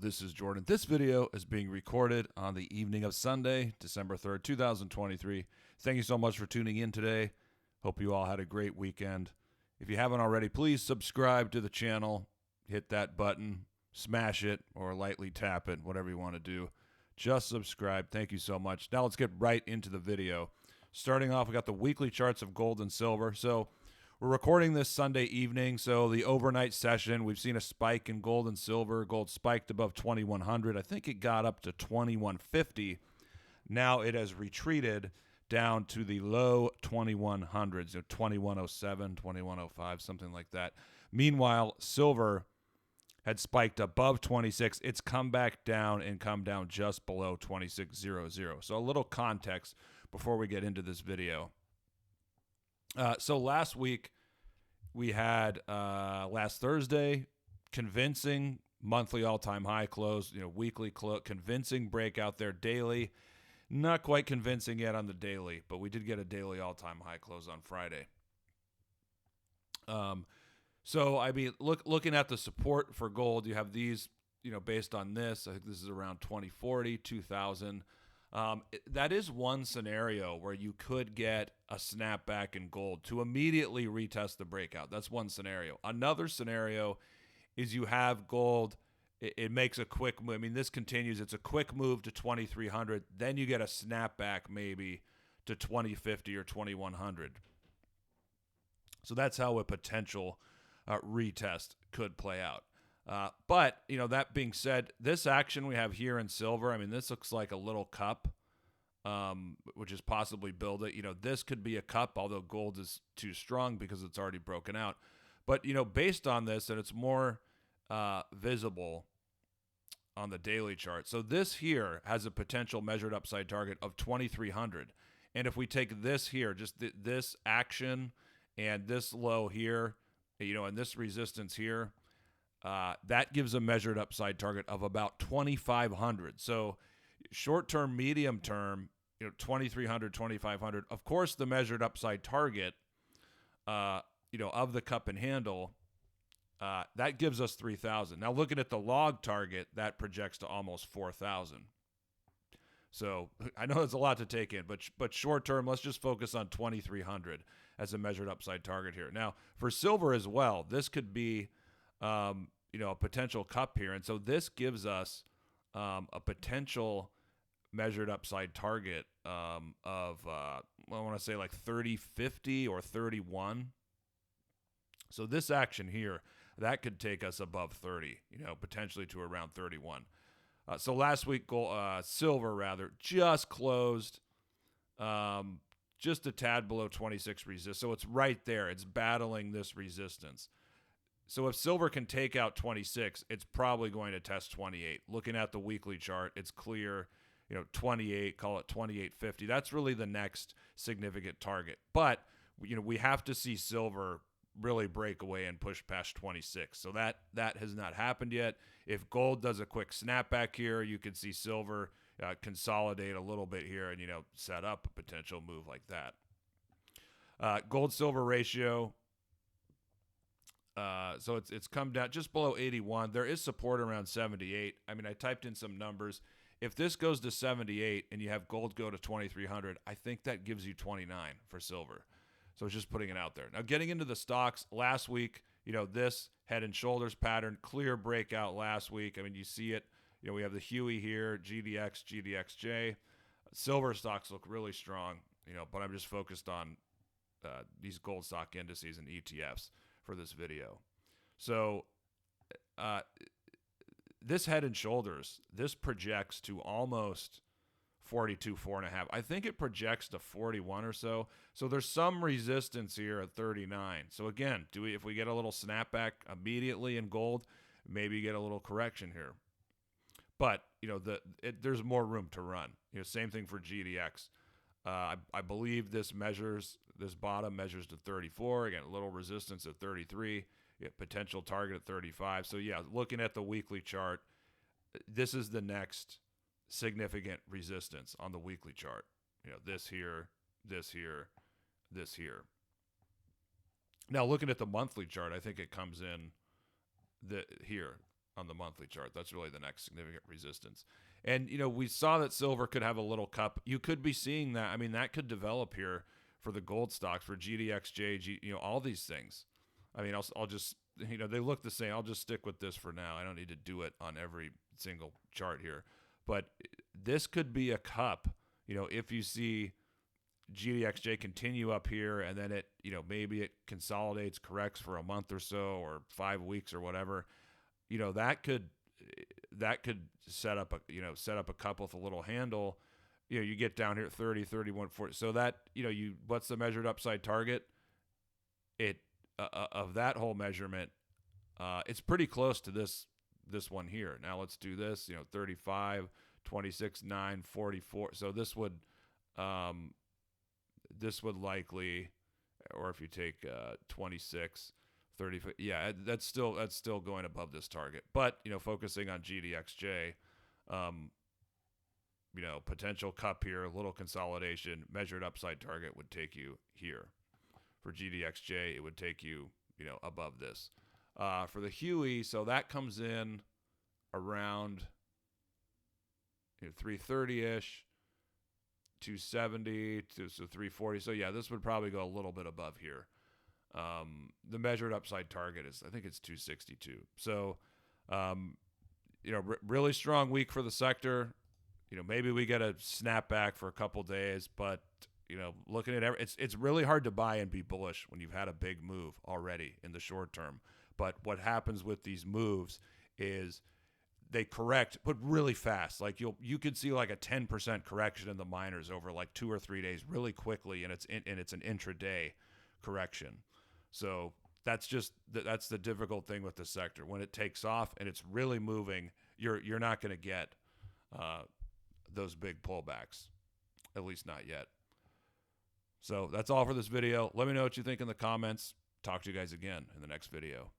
This is Jordan. This video is being recorded on the evening of Sunday, December 3rd, 2023. Thank you so much for tuning in today. Hope you all had a great weekend. If you haven't already, please subscribe to the channel. Hit that button, smash it, or lightly tap it, whatever you want to do. Just subscribe. Thank you so much. Now let's get right into the video. Starting off, we got the weekly charts of gold and silver. So we're recording this Sunday evening, so the overnight session, we've seen a spike in gold and silver. Gold spiked above 2,100. I think it got up to 2,150. Now it has retreated down to the low 2,100s, 2,107, 2,105, something like that. Meanwhile, silver had spiked above 26. It's come back down and come down just below 2600. So a little context before we get into this video. So last week we had last Thursday convincing monthly all-time high close, weekly convincing breakout there daily. Not quite convincing yet on the daily, but we did get a daily all-time high close on Friday. So I mean, looking at the support for gold, you have these, based on this. I think this is around 2040, 2000. That is one scenario where you could get a snapback in gold to immediately retest the breakout. That's one scenario. Another scenario is you have gold. It makes a quick move. I mean, this continues. It's a quick move to 2,300. Then you get a snapback maybe to 2,050 or 2,100. So that's how a potential retest could play out. But, that being said, this action we have here in silver, I mean, this looks like a little cup, which is possibly build it. This could be a cup, although gold is too strong because it's already broken out. But, based on this, and it's more visible on the daily chart. So this here has a potential measured upside target of 2,300. And if we take this here, just this action and this low here, and this resistance here, that gives a measured upside target of about 2,500. So short-term, medium-term, 2,300, 2,500. Of course, the measured upside target, of the cup and handle, that gives us 3,000. Now, looking at the log target, that projects to almost 4,000. So I know there's a lot to take in, but short-term, let's just focus on 2,300 as a measured upside target here. Now, for silver as well, this could be a potential cup here. And so this gives us a potential measured upside target of, I want to say like 30.50 or 31. So this action here, that could take us above 30, potentially to around 31. So last week, silver just closed just a tad below 26 resist. So it's right there. It's battling this resistance. So if silver can take out 26, it's probably going to test 28. Looking at the weekly chart, it's clear, 28, call it 28.50. That's really the next significant target. But, we have to see silver really break away and push past 26. So that has not happened yet. If gold does a quick snapback here, you could see silver consolidate a little bit here and, set up a potential move like that. Gold-silver ratio. So it's come down just below 81. There is support around 78. I mean, I typed in some numbers. If this goes to 78 and you have gold go to 2,300, I think that gives you 29 for silver. So it's just putting it out there. Now, getting into the stocks, last week, this head and shoulders pattern, clear breakout last week. I mean, you see it. We have the Huey here, GDX, GDXJ. Silver stocks look really strong, but I'm just focused on these gold stock indices and ETFs for this video. So this head and shoulders, this projects to almost 42, 4.5. I think it projects to 41 or so. So there's some resistance here at 39. So again, if we get a little snapback immediately in gold, maybe get a little correction here. But there's more room to run. Same thing for GDX. I believe this bottom measures to 34. Again, a little resistance at 33. Potential target at 35. So yeah, looking at the weekly chart, this is the next significant resistance on the weekly chart. This here, this here, this here. Now, looking at the monthly chart, I think it comes in here. on the monthly chart. That's really the next significant resistance. And, we saw that silver could have a little cup. You could be seeing that. I mean, that could develop here for the gold stocks, for GDXJ, all these things. I mean, I'll just, they look the same. I'll just stick with this for now. I don't need to do it on every single chart here. But this could be a cup, if you see GDXJ continue up here and then it, maybe it consolidates, corrects for a month or so or 5 weeks or whatever, that could set up a cup with a little handle. You get down here at 30, 31, 40. So that, what's the measured upside target? Of that whole measurement, it's pretty close to this one here. Now let's do this, 35, 26, 9, 44. So this would likely, or if you take 26, 30, yeah, that's still going above this target. But, focusing on GDXJ, potential cup here, a little consolidation, measured upside target would take you here. For GDXJ, it would take you, above this. For the Huey, so that comes in around 330-ish, 270, so 340. So, yeah, this would probably go a little bit above here. The measured upside target is, I think it's 262. So, really strong week for the sector. Maybe we get a snapback for a couple days, but looking at it's really hard to buy and be bullish when you've had a big move already in the short term. But what happens with these moves is they correct, but really fast. Like you could see like a 10% correction in the miners over like 2 or 3 days, really quickly, and it's an intraday correction. So that's the difficult thing with the sector. When it takes off and it's really moving, you're not going to get those big pullbacks, at least not yet. So that's all for this video. Let me know what you think in the comments. Talk to you guys again in the next video.